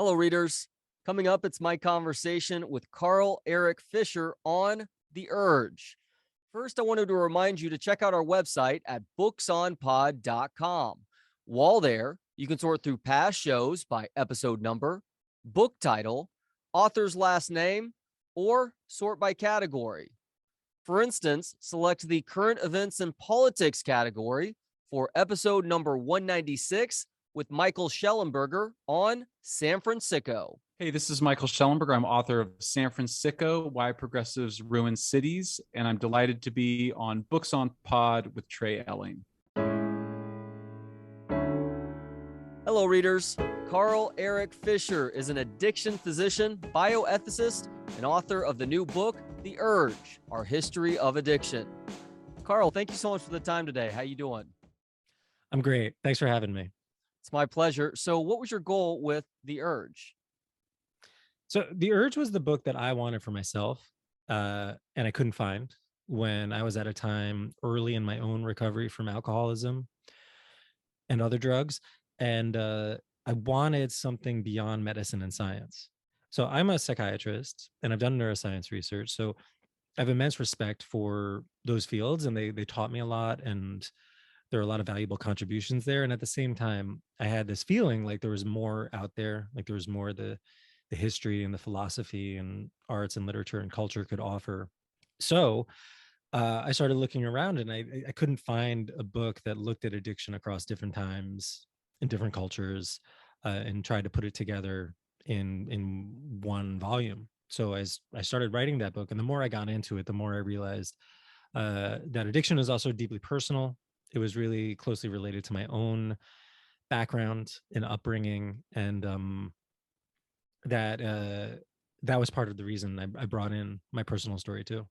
Hello, readers. Coming up, it's my conversation with Carl Erik Fisher on The Urge. First, I wanted to remind you to check out our website at booksonpod.com. While there, you can sort through past shows by episode number, book title, author's last name, or sort by category. For instance, select the current events and politics category for episode number 196 with Michael Schellenberger on San Francisco. Hey, this is Michael Schellenberger. I'm author of San Francisco, Why Progressives Ruin Cities, and I'm delighted to be on Books on Pod with Trey Elling. Hello, readers. Carl Erik Fisher is an addiction physician, bioethicist, and author of the new book, The Urge, Our History of Addiction. Carl, thank you so much for the time today. How you doing? I'm great. Thanks for having me. It's my pleasure. So what was your goal with The Urge? So The Urge was the book that I wanted for myself, and I couldn't find when I was at a time early in my own recovery from alcoholism and other drugs. And I wanted something beyond medicine and science. So I'm a psychiatrist and I've done neuroscience research. So I have immense respect for those fields, and they taught me a lot, and there are a lot of valuable contributions there. And at the same time, I had this feeling like there was more out there, like there was more the history and the philosophy and arts and literature and culture could offer. So I started looking around, and I couldn't find a book that looked at addiction across different times in different cultures and tried to put it together in one volume. So as I started writing that book, and the more I got into it, the more I realized that addiction is also deeply personal. It was really closely related to my own background and upbringing, and that was part of the reason I brought in my personal story too.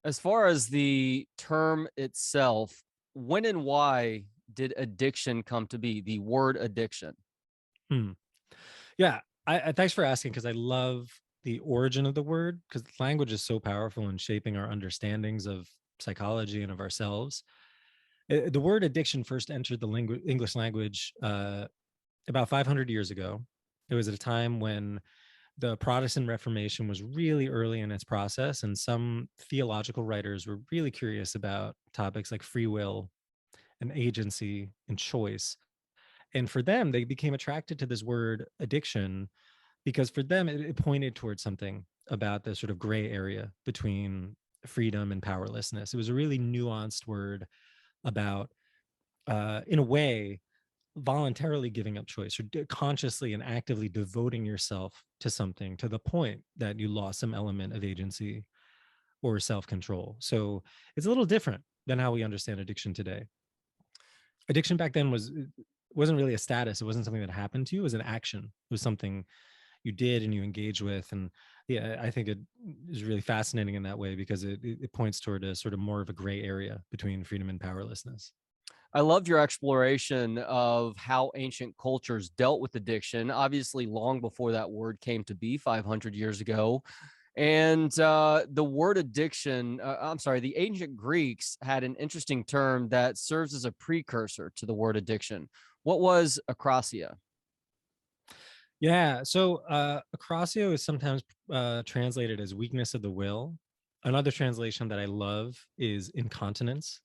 As far as the term itself, when and why did addiction come to be, the word addiction? Yeah, I thanks for asking, because I love the origin of the word, because language is so powerful in shaping our understandings of psychology and of ourselves. The word addiction first entered the English language about 500 years ago. It was at a time when the Protestant Reformation was really early in its process, and some theological writers were really curious about topics like free will and agency and choice. And for them, they became attracted to this word addiction because for them, it pointed towards something about the sort of gray area between freedom and powerlessness. It was a really nuanced word about, in a way, voluntarily giving up choice, or consciously and actively devoting yourself to something to the point that you lost some element of agency or self-control. So it's a little different than how we understand addiction today. Addiction back then wasn't really a status. It wasn't something that happened to you. It was an action. It was something you did and you engaged with. And yeah, I think it is really fascinating in that way, because it points toward a sort of more of a gray area between freedom and powerlessness. I loved your exploration of how ancient cultures dealt with addiction, obviously long before that word came to be 500 years ago. And the word addiction, the ancient Greeks had an interesting term that serves as a precursor to the word addiction. What was akrasia? Yeah, so acrosio is sometimes translated as weakness of the will. Another translation that I love is incontinence,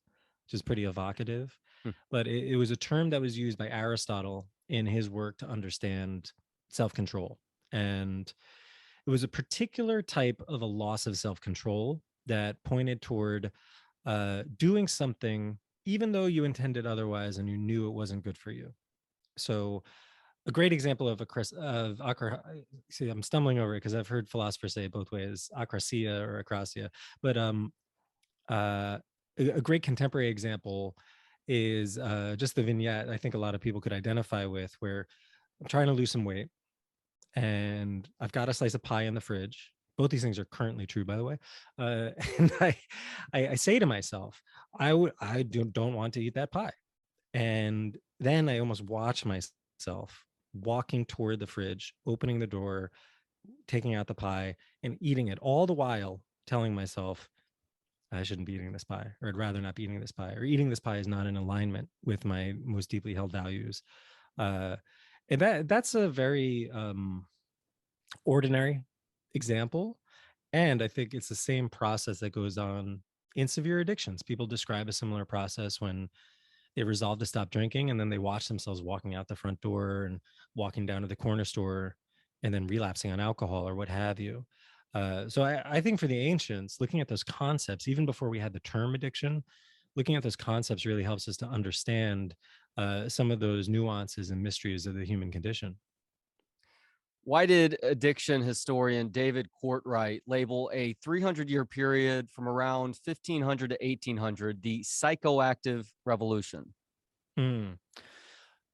which is pretty evocative. But it was a term that was used by Aristotle in his work to understand self-control. And it was a particular type of a loss of self-control that pointed toward doing something even though you intended otherwise and you knew it wasn't good for you. So a great example of see, I'm stumbling over it because I've heard philosophers say it both ways, akrasia or akrasia. But a great contemporary example is just the vignette I think a lot of people could identify with, where I'm trying to lose some weight and I've got a slice of pie in the fridge. Both these things are currently true, by the way. And I say to myself, I don't want to eat that pie. And then I almost watch myself walking toward the fridge, opening the door, taking out the pie and eating it, all the while telling myself, I shouldn't be eating this pie, or I'd rather not be eating this pie, or eating this pie is not in alignment with my most deeply held values. And that's a very ordinary example. And I think it's the same process that goes on in severe addictions. People describe a similar process when they resolve to stop drinking and then they watch themselves walking out the front door and walking down to the corner store and then relapsing on alcohol or what have you. So I think for the ancients, looking at those concepts, even before we had the term addiction, looking at those concepts really helps us to understand some of those nuances and mysteries of the human condition. Why did addiction historian David Courtwright label a 300-year period from around 1500 to 1800 the psychoactive revolution? Mm.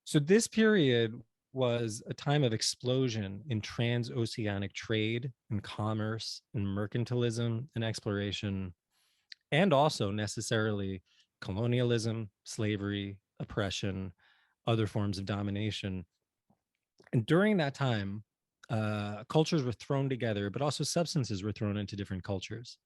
So this period was a time of explosion in transoceanic trade and commerce and mercantilism and exploration, and also necessarily colonialism, slavery, oppression, other forms of domination. And during that time, cultures were thrown together, but also substances were thrown into different cultures.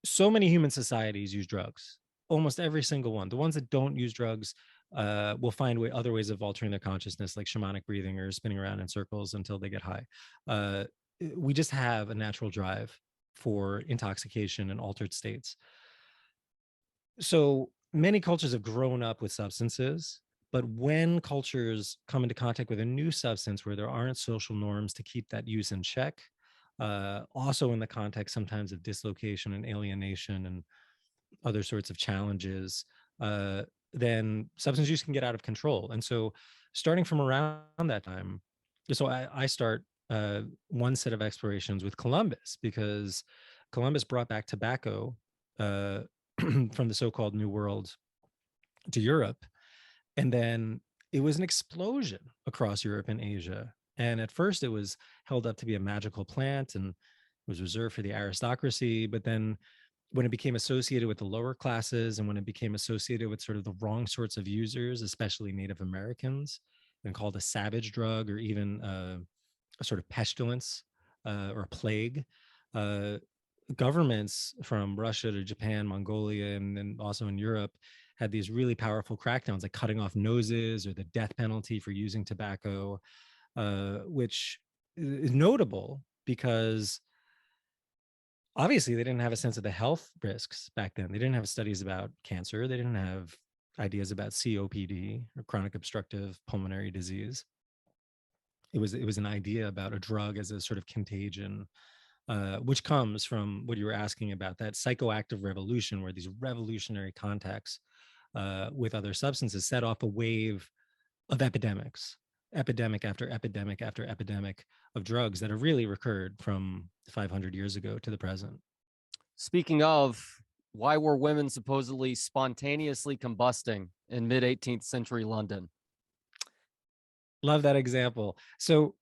So many human societies use drugs, almost every single one. The ones that don't use drugs will find other ways of altering their consciousness, like shamanic breathing or spinning around in circles until they get high. Uh, we just have a natural drive for intoxication and altered states. So many cultures have grown up with substances, but when cultures come into contact with a new substance where there aren't social norms to keep that use in check, also in the context sometimes of dislocation and alienation and other sorts of challenges, then substance use can get out of control. And so, starting from around that time, so I start one set of explorations with Columbus because Columbus brought back tobacco uh, from the so-called New World to Europe, and then it was an explosion across Europe and Asia. And at first, it was held up to be a magical plant and was reserved for the aristocracy. But then when it became associated with the lower classes and when it became associated with sort of the wrong sorts of users, especially Native Americans, and called a savage drug or even a sort of pestilence or a plague, uh, governments from Russia to Japan, Mongolia, and then also in Europe had these really powerful crackdowns, like cutting off noses or the death penalty for using tobacco, which is notable because obviously they didn't have a sense of the health risks back then. They didn't have studies about cancer. They didn't have ideas about COPD or chronic obstructive pulmonary disease. It was an idea about a drug as a sort of contagion, which comes from what you were asking about, that psychoactive revolution, where these revolutionary contacts with other substances set off a wave of epidemics, epidemic after epidemic after epidemic of drugs that have really recurred from 500 years ago to the present. Speaking of, why were women supposedly spontaneously combusting in mid 18th century London? Love that example. So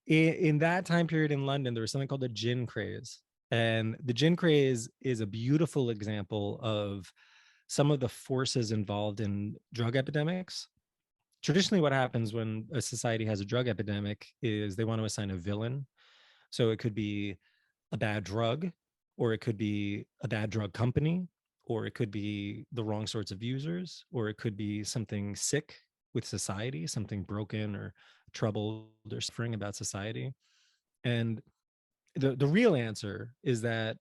in that time period in London, there was something called the gin craze. And the gin craze is a beautiful example of some of the forces involved in drug epidemics. Traditionally, what happens when a society has a drug epidemic is they want to assign a villain. So it could be a bad drug, or it could be a bad drug company, or it could be the wrong sorts of users, or it could be something sick with society, something broken or troubled or suffering about society. And the real answer is that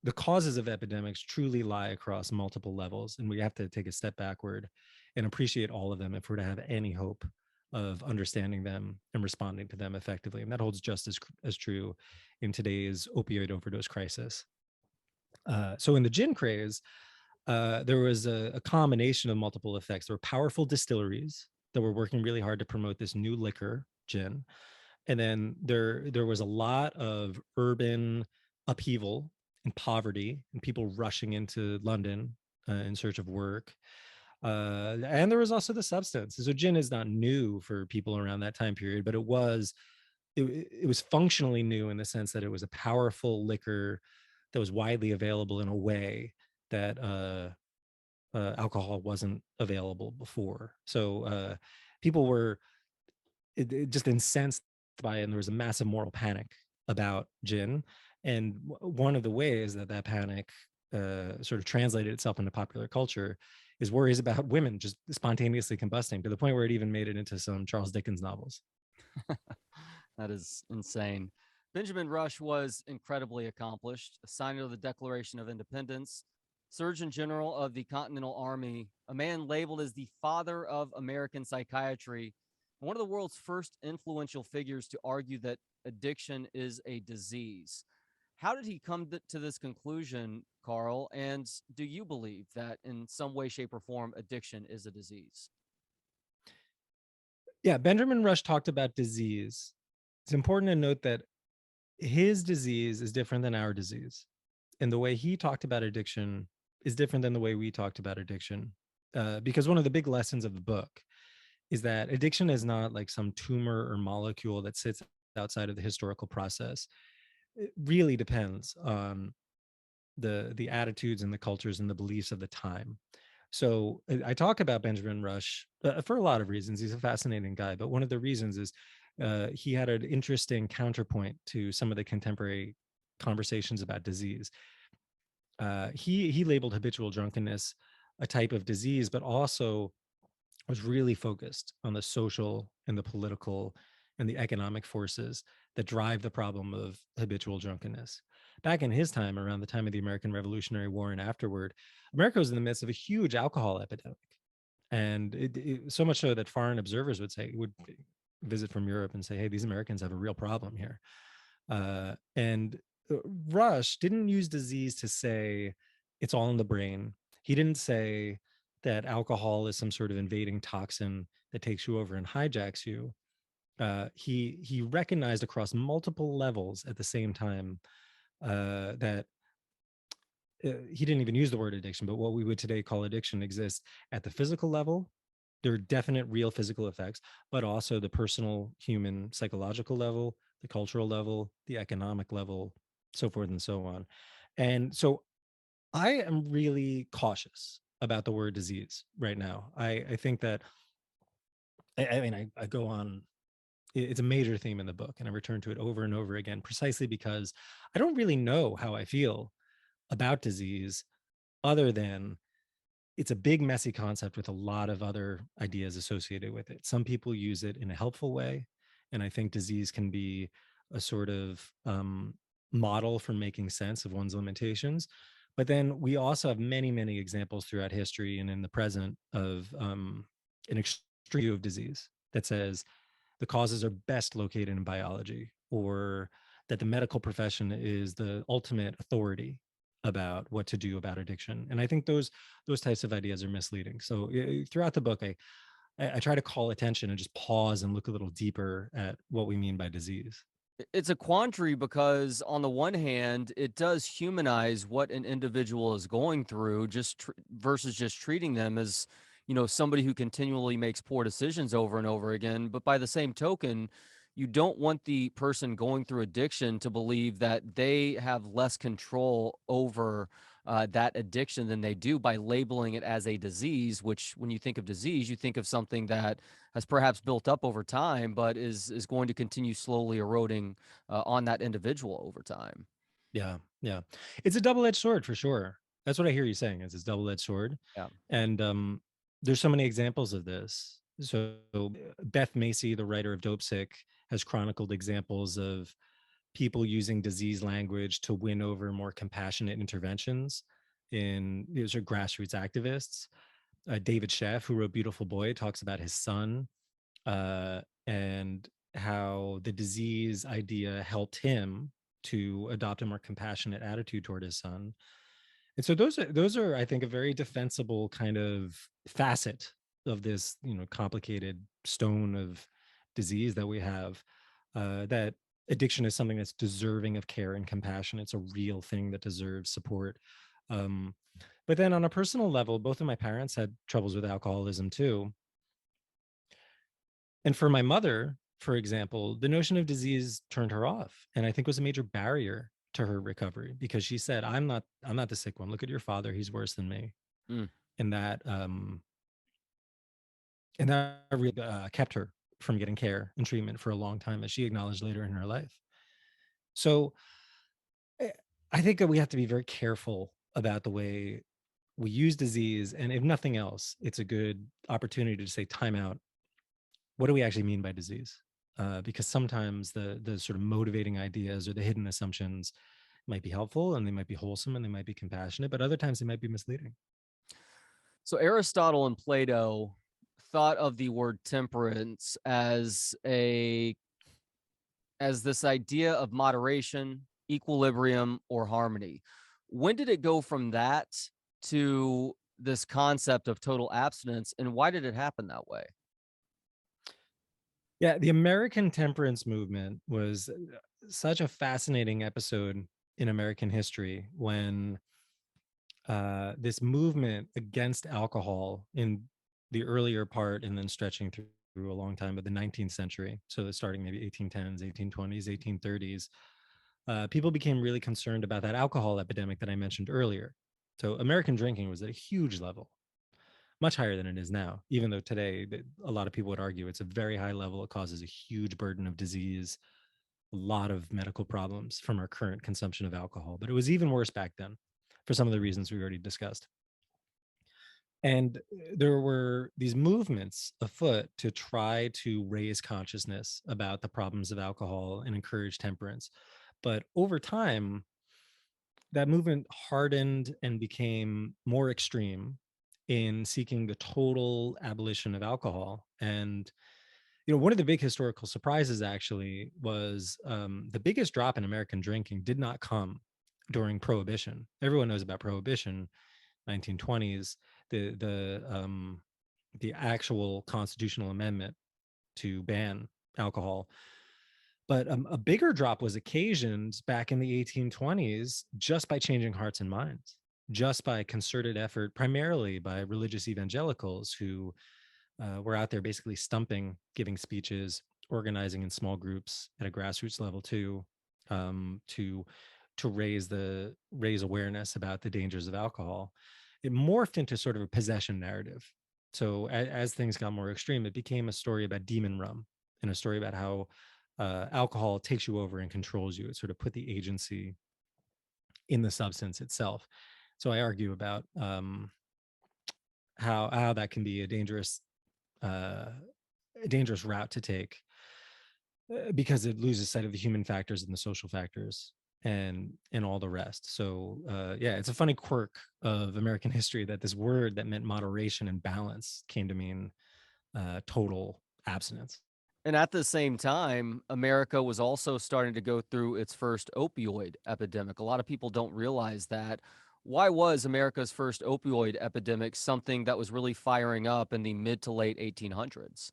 the causes of epidemics truly lie across multiple levels, and we have to take a step backward and appreciate all of them if we're to have any hope of understanding them and responding to them effectively. And that holds just as true in today's opioid overdose crisis. So in the gin craze, there was a combination of multiple effects. There were powerful distilleries that were working really hard to promote this new liquor, gin. And then there was a lot of urban upheaval and poverty and people rushing into London in search of work. And there was also the substance. So gin is not new for people around that time period, but it was functionally new in the sense that it was a powerful liquor that was widely available in a way that alcohol wasn't available before. So people were just incensed by it, and there was a massive moral panic about gin. And one of the ways that panic sort of translated itself into popular culture is worries about women just spontaneously combusting, to the point where it even made it into some Charles Dickens novels. That is insane. Benjamin Rush was incredibly accomplished, a signer of the Declaration of Independence, Surgeon General of the Continental Army, a man labeled as the father of American psychiatry, and one of the world's first influential figures to argue that addiction is a disease. How did he come to this conclusion, Carl? And do you believe that in some way, shape, or form, addiction is a disease? Yeah, Benjamin Rush talked about disease. It's important to note that his disease is different than our disease. And the way he talked about addiction is different than the way we talked about addiction. Because one of the big lessons of the book is that addiction is not like some tumor or molecule that sits outside of the historical process. It really depends on the attitudes and the cultures and the beliefs of the time. So I talk about Benjamin Rush for a lot of reasons. He's a fascinating guy, but one of the reasons is he had an interesting counterpoint to some of the contemporary conversations about disease. He labeled habitual drunkenness a type of disease, but also was really focused on the social and the political and the economic forces that drive the problem of habitual drunkenness. Back in his time, around the time of the American Revolutionary War and afterward, America was in the midst of a huge alcohol epidemic. And so much so that foreign observers would visit from Europe and say, hey, these Americans have a real problem here. And Rush didn't use disease to say it's all in the brain. He didn't say that alcohol is some sort of invading toxin that takes you over and hijacks you. He recognized across multiple levels at the same time that he didn't even use the word addiction, but what we would today call addiction exists at the physical level. There are definite real physical effects, but also the personal, human, psychological level, the cultural level, the economic level, so forth and so on. And so I am really cautious about the word disease right now. I think that, I go on, it's a major theme in the book, and I return to it over and over again, precisely because I don't really know how I feel about disease other than it's a big, messy concept with a lot of other ideas associated with it. Some people use it in a helpful way. And I think disease can be a sort of model for making sense of one's limitations. But then we also have many, many examples throughout history and in the present of an extreme view of disease that says the causes are best located in biology, or that the medical profession is the ultimate authority about what to do about addiction. And I think those types of ideas are misleading. So throughout the book, I try to call attention and just pause and look a little deeper at what we mean by disease. It's a quandary because on the one hand, it does humanize what an individual is going through, versus just treating them as, somebody who continually makes poor decisions over and over again. But by the same token, you don't want the person going through addiction to believe that they have less control over that addiction than they do by labeling it as a disease, which when you think of disease, you think of something that has perhaps built up over time, but is going to continue slowly eroding on that individual over time. Yeah, yeah, it's a double-edged sword for sure. That's what I hear you saying, is it's double-edged sword. Yeah. And there's so many examples of this. So Beth Macy, the writer of Dope Sick, has chronicled examples of people using disease language to win over more compassionate interventions in, these are grassroots activists. David Sheff, who wrote Beautiful Boy, talks about his son and how the disease idea helped him to adopt a more compassionate attitude toward his son. And so those are, I think, a very defensible kind of facet of this, complicated stone of disease that we have. That addiction is something that's deserving of care and compassion. It's a real thing that deserves support. Um, but then on a personal level, both of my parents had troubles with alcoholism too. And for my mother, for example, the notion of disease turned her off, and I think was a major barrier to her recovery, because she said, I'm not the sick one. Look at your father, he's worse than me. Mm. And that really kept her from getting care and treatment for a long time, as she acknowledged later in her life. So I think that we have to be very careful about the way we use disease, and if nothing else, it's a good opportunity to say time out. What do we actually mean by disease? Because sometimes the sort of motivating ideas or the hidden assumptions might be helpful, and they might be wholesome, and they might be compassionate, but other times they might be misleading. So Aristotle and Plato thought of the word temperance as this idea of moderation, equilibrium, or harmony. When did it go from that to this concept of total abstinence, and why did it happen that way? Yeah, the American temperance movement was such a fascinating episode in American history when this movement against alcohol in the earlier part and then stretching through a long time of the 19th century. So starting maybe 1810s, 1820s, 1830s, people became really concerned about that alcohol epidemic that I mentioned earlier. So American drinking was at a huge level, much higher than it is now, even though today a lot of people would argue it's a very high level. It causes a huge burden of disease, a lot of medical problems from our current consumption of alcohol. But it was even worse back then for some of the reasons we already discussed. And there were these movements afoot to try to raise consciousness about the problems of alcohol and encourage temperance. But over time, that movement hardened and became more extreme in seeking the total abolition of alcohol. And one of the big historical surprises actually was the biggest drop in American drinking did not come during Prohibition. Everyone knows about Prohibition, 1920s, the actual constitutional amendment to ban alcohol. But a bigger drop was occasioned back in the 1820s just by changing hearts and minds, just by concerted effort, primarily by religious evangelicals who were out there basically stumping, giving speeches, organizing in small groups at a grassroots level too, to raise awareness about the dangers of alcohol. It morphed into sort of a possession narrative. So as things got more extreme, it became a story about demon rum and a story about how alcohol takes you over and controls you. It sort of put the agency in the substance itself. So I argue about how that can be a dangerous route to take because it loses sight of the human factors and the social factors and all the rest. So yeah, it's a funny quirk of American history that this word that meant moderation and balance came to mean total abstinence. And at the same time, America was also starting to go through its first opioid epidemic. A lot of people don't realize that. Why was America's first opioid epidemic something that was really firing up in the mid to late 1800s?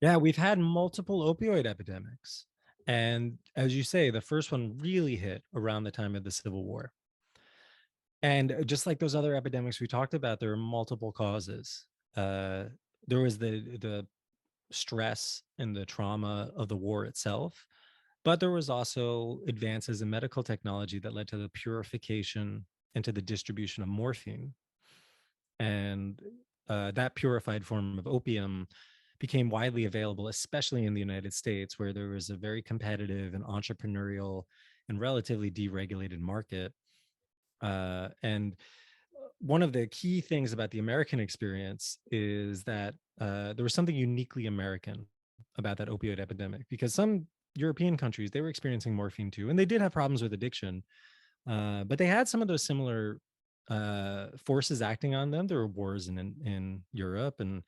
Yeah, we've had multiple opioid epidemics. And as you say, the first one really hit around the time of the Civil War. And just like those other epidemics we talked about, there are multiple causes. There was the stress and the trauma of the war itself, but there was also advances in medical technology that led to the purification and to the distribution of morphine. And that purified form of opium became widely available, especially in the United States, where there was a very competitive and entrepreneurial and relatively deregulated market. And one of the key things about the American experience is that there was something uniquely American about that opioid epidemic, because some European countries, they were experiencing morphine too, and they did have problems with addiction, but they had some of those similar forces acting on them. There were wars in Europe, and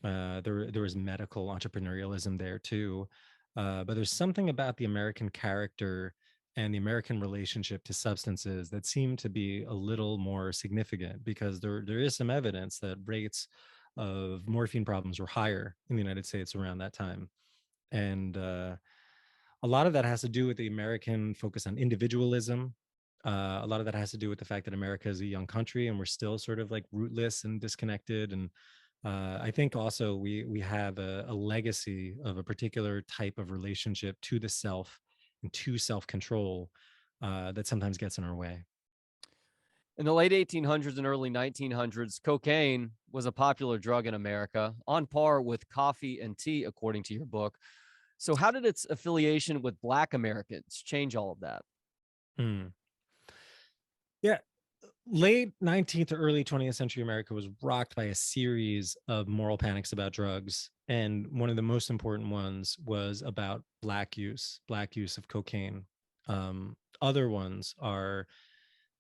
there was medical entrepreneurialism there too. But there's something about the American character and the American relationship to substances that seem to be a little more significant, because there is some evidence that rates of morphine problems were higher in the United States around that time. And a lot of that has to do with the American focus on individualism. A lot of that has to do with the fact that America is a young country and we're still sort of like rootless and disconnected. And I think also we have a legacy of a particular type of relationship to the self and to self-control that sometimes gets in our way. In the late 1800s and early 1900s, cocaine was a popular drug in America, on par with coffee and tea, according to your book. So, how did its affiliation with Black Americans change all of that? Hmm. Yeah. Late 19th to early 20th century America was rocked by a series of moral panics about drugs. And one of the most important ones was about black use of cocaine. Other ones are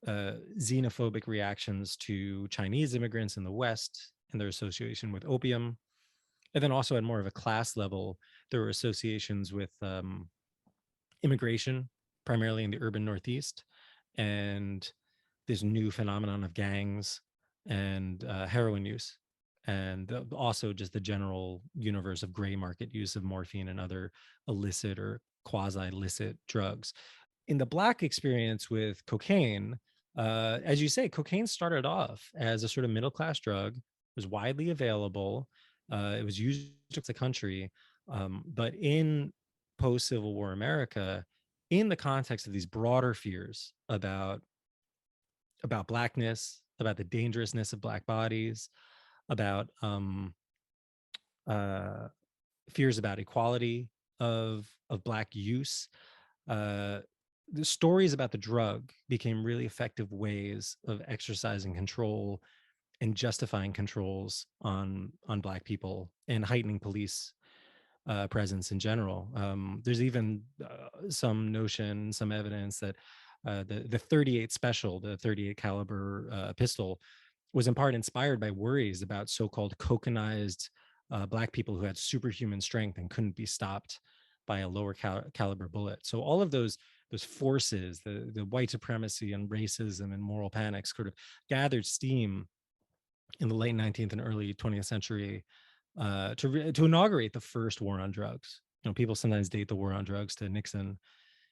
xenophobic reactions to Chinese immigrants in the West and their association with opium. And then also at more of a class level, there were associations with immigration, primarily in the urban Northeast, and this new phenomenon of gangs and heroin use, and also just the general universe of gray market use of morphine and other illicit or quasi-illicit drugs. In the Black experience with cocaine, as you say, cocaine started off as a sort of middle-class drug. It was widely available. It was used across the country, but in post-Civil War America, in the context of these broader fears about blackness, about the dangerousness of black bodies, about uh, fears about equality of black use. The stories about the drug became really effective ways of exercising control and justifying controls on black people and heightening police presence in general. There's even some notion, some evidence that the 38 special, the 38 caliber pistol, was in part inspired by worries about so-called cocainized black people who had superhuman strength and couldn't be stopped by a lower caliber bullet. So all of those forces, the white supremacy and racism and moral panics, sort of gathered steam in the late 19th and early 20th century to inaugurate the first war on drugs. People sometimes date the war on drugs to Nixon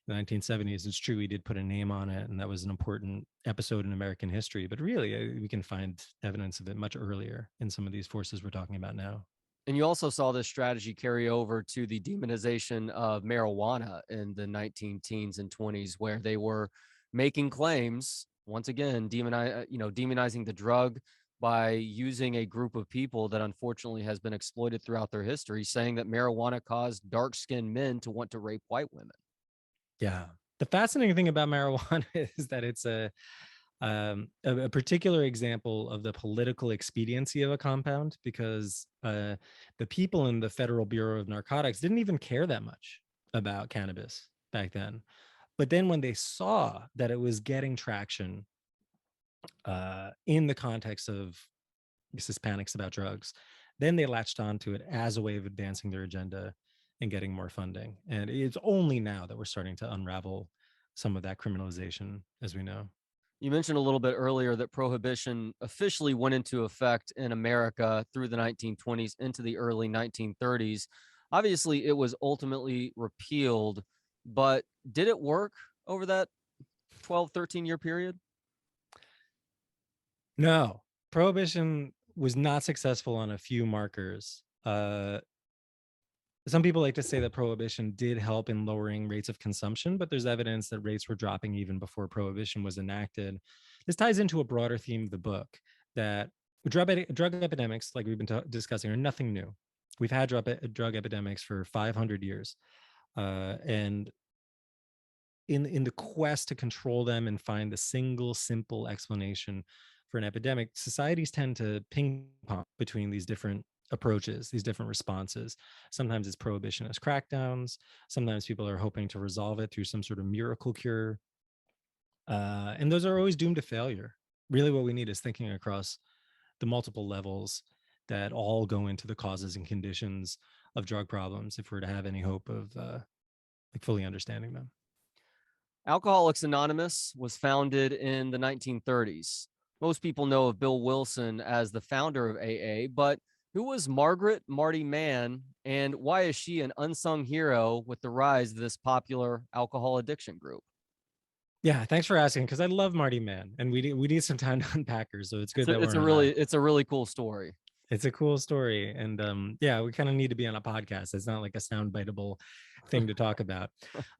in the 1970s. It's true, he did put a name on it, and that was an important episode in American history. But really, we can find evidence of it much earlier in some of these forces we're talking about now. And you also saw this strategy carry over to the demonization of marijuana in the 19 teens and 20s, where they were making claims, once again, demonizing the drug by using a group of people that unfortunately has been exploited throughout their history, saying that marijuana caused dark-skinned men to want to rape white women. Yeah. The fascinating thing about marijuana is that it's a particular example of the political expediency of a compound, because the people in the Federal Bureau of Narcotics didn't even care that much about cannabis back then. But then when they saw that it was getting traction in the context of this panics about drugs, then they latched onto it as a way of advancing their agenda and getting more funding. And it's only now that we're starting to unravel some of that criminalization, as we know. You mentioned a little bit earlier that prohibition officially went into effect in America through the 1920s into the early 1930s. Obviously, it was ultimately repealed, but did it work over that 12, 13-year period? No, prohibition was not successful on a few markers. Some people like to say that prohibition did help in lowering rates of consumption, but there's evidence that rates were dropping even before prohibition was enacted. This ties into a broader theme of the book, that drug epidemics, like we've been discussing, are nothing new. We've had drug epidemics for 500 years. And in the quest to control them and find the single simple explanation for an epidemic, societies tend to ping pong between these different approaches, these different responses. Sometimes it's prohibitionist crackdowns. Sometimes people are hoping to resolve it through some sort of miracle cure. And those are always doomed to failure. Really, what we need is thinking across the multiple levels that all go into the causes and conditions of drug problems if we're to have any hope of fully understanding them. Alcoholics Anonymous was founded in the 1930s. Most people know of Bill Wilson as the founder of AA, but who was Margaret Marty Mann, and why is she an unsung hero with the rise of this popular alcohol addiction group? Yeah, thanks for asking, because I love Marty Mann, and we need some time to unpack her. So it's good that It's a really cool story. It's a cool story, and yeah, we kind of need to be on a podcast. It's not like a soundbiteable thing to talk about.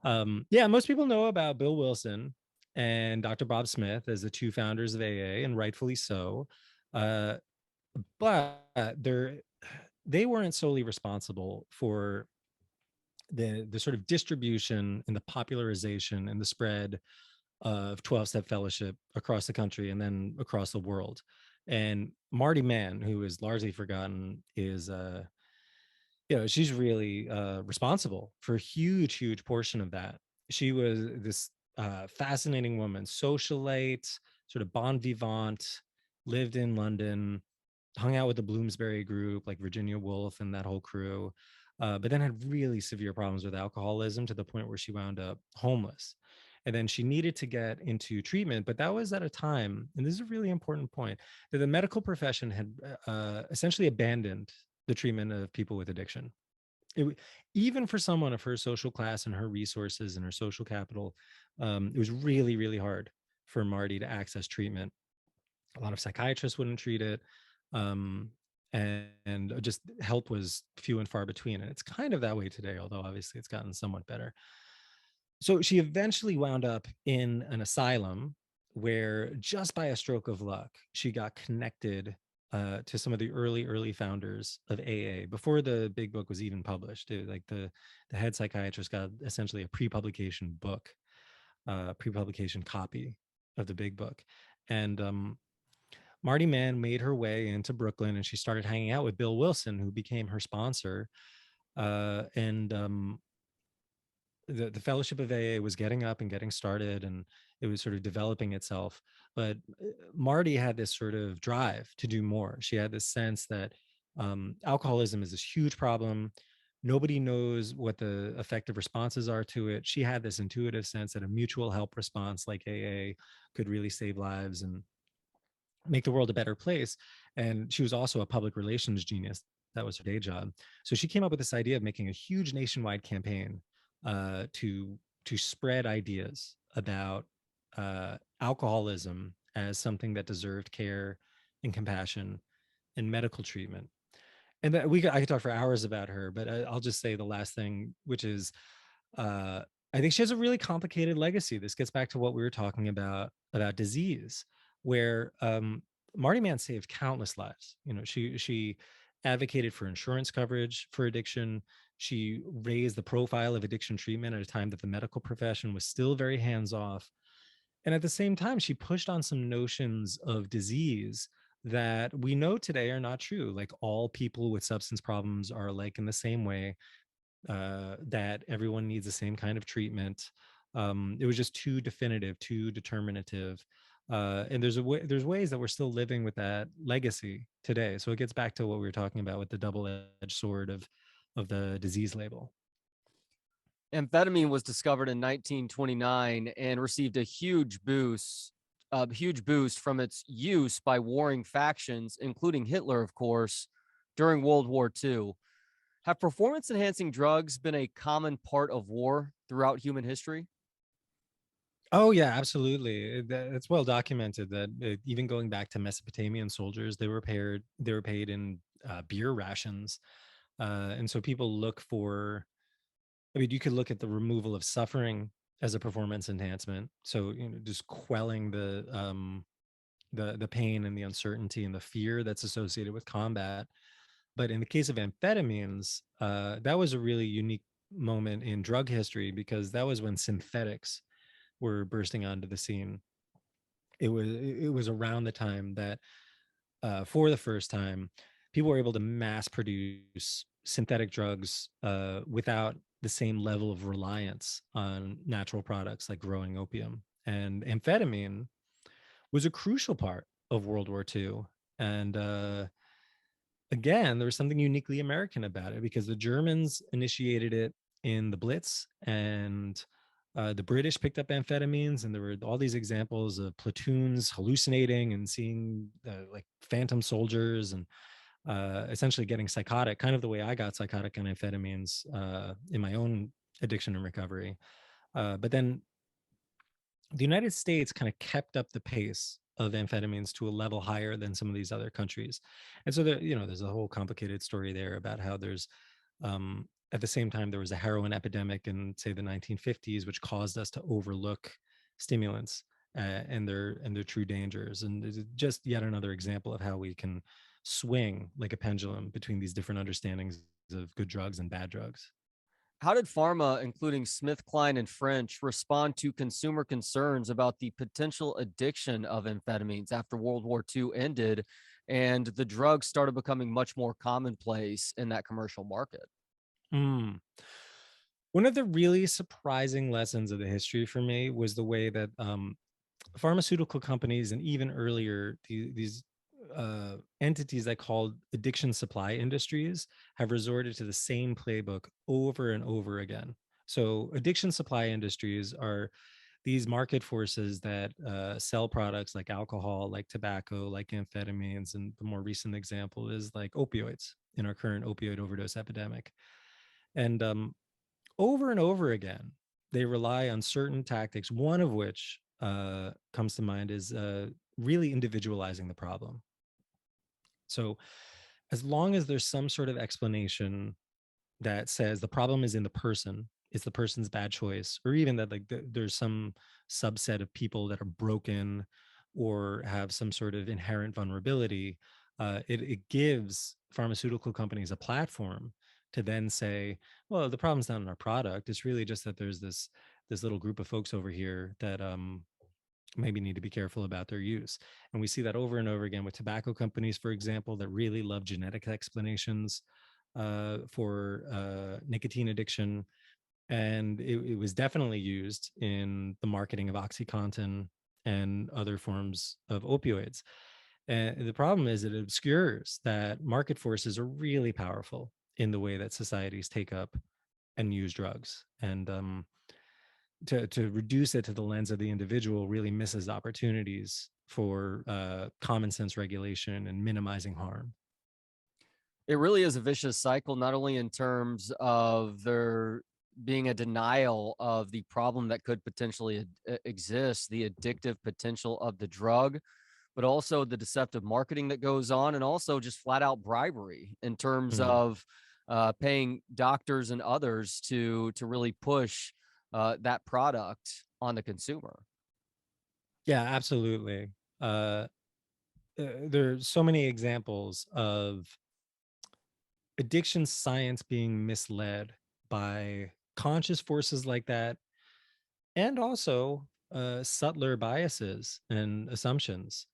Yeah, most people know about Bill Wilson and Dr. Bob Smith as the two founders of AA, and rightfully so. But they weren't solely responsible for the sort of distribution and the popularization and the spread of 12-step fellowship across the country and then across the world. And Marty Mann, who is largely forgotten, is she's really responsible for a huge portion of that. She was this fascinating woman, socialite, sort of bon vivant, lived in London, hung out with the Bloomsbury group, like Virginia Woolf and that whole crew, but then had really severe problems with alcoholism to the point where she wound up homeless. And then she needed to get into treatment, but that was at a time, and this is a really important point, that the medical profession had essentially abandoned the treatment of people with addiction. Even for someone of her social class and her resources and her social capital, it was really hard for Marty to access treatment. A lot of psychiatrists wouldn't treat it, um, and just help was few and far between. And it's kind of that way today, although obviously it's gotten somewhat better. So she eventually wound up in an asylum where, just by a stroke of luck, she got connected to some of the early founders of AA before the big book was even published. Like the head psychiatrist got essentially a pre-publication book, pre-publication copy of the big book. And Marty Mann made her way into Brooklyn, and she started hanging out with Bill Wilson, who became her sponsor. And the Fellowship of AA was getting up and getting started, and it was sort of developing itself. But Marty had this sort of drive to do more. She had this sense that alcoholism is this huge problem. Nobody knows what the effective responses are to it. She had this intuitive sense that a mutual help response like AA could really save lives and make the world a better place. And she was also a public relations genius. That was her day job. So she came up with this idea of making a huge nationwide campaign to spread ideas about alcoholism as something that deserved care and compassion and medical treatment. And that I could talk for hours about her, but I'll just say the last thing, which is I think she has a really complicated legacy. This gets back to what we were talking about disease, where Marty Mann saved countless lives. She advocated for insurance coverage for addiction. She raised the profile of addiction treatment at a time that the medical profession was still very hands off. And at the same time, she pushed on some notions of disease that we know today are not true. Like all people with substance problems are alike in the same way, that everyone needs the same kind of treatment. It was just too definitive, too determinative. And there's ways that we're still living with that legacy today. So it gets back to what we were talking about with the double-edged sword of the disease label. Amphetamine was discovered in 1929 and received a huge boost from its use by warring factions, including Hitler, of course, during World War II. Have performance-enhancing drugs been a common part of war throughout human history? Oh yeah, absolutely. It's well documented that even going back to Mesopotamian soldiers, they were paid in beer rations, and so people look for. I mean, you could look at the removal of suffering as a performance enhancement. So just quelling the pain and the uncertainty and the fear that's associated with combat. But in the case of amphetamines, that was a really unique moment in drug history because that was when synthetics were bursting onto the scene. It was around the time that, for the first time, people were able to mass produce synthetic drugs without the same level of reliance on natural products like growing opium. And amphetamine was a crucial part of World War II. And again, there was something uniquely American about it because the Germans initiated it in the Blitz, and the British picked up amphetamines, and there were all these examples of platoons hallucinating and seeing like phantom soldiers and essentially getting psychotic, kind of the way I got psychotic on amphetamines in my own addiction and recovery. But then the United States kind of kept up the pace of amphetamines to a level higher than some of these other countries. And so there's a whole complicated story there about how there's at the same time there was a heroin epidemic in say the 1950s, which caused us to overlook stimulants and their true dangers. And it's just yet another example of how we can swing like a pendulum between these different understandings of good drugs and bad drugs. How did pharma, including SmithKline and French, respond to consumer concerns about the potential addiction of amphetamines after World War II ended and the drugs started becoming much more commonplace in that commercial market? Mm. One of the really surprising lessons of the history for me was the way that pharmaceutical companies and even earlier these entities that called addiction supply industries have resorted to the same playbook over and over again. So addiction supply industries are these market forces that sell products like alcohol, like tobacco, like amphetamines, and the more recent example is like opioids in our current opioid overdose epidemic. And over and over again, they rely on certain tactics, one of which comes to mind is really individualizing the problem. So, as long as there's some sort of explanation that says the problem is in the person, it's the person's bad choice, or even that like there's some subset of people that are broken or have some sort of inherent vulnerability, it gives pharmaceutical companies a platform to then say, well, the problem's not in our product. It's really just that there's this little group of folks over here that maybe need to be careful about their use. And we see that over and over again with tobacco companies, for example, that really love genetic explanations for nicotine addiction. And it was definitely used in the marketing of OxyContin and other forms of opioids. And the problem is it obscures that market forces are really powerful in the way that societies take up and use drugs. And to reduce it to the lens of the individual really misses opportunities for common sense regulation and minimizing harm. It really is a vicious cycle, not only in terms of there being a denial of the problem that could potentially exist, the addictive potential of the drug, but also the deceptive marketing that goes on, and also just flat out bribery in terms Mm. of paying doctors and others to really push that product on the consumer. Yeah, absolutely. There's so many examples of addiction science being misled by conscious forces like that, and also subtler biases and assumptions.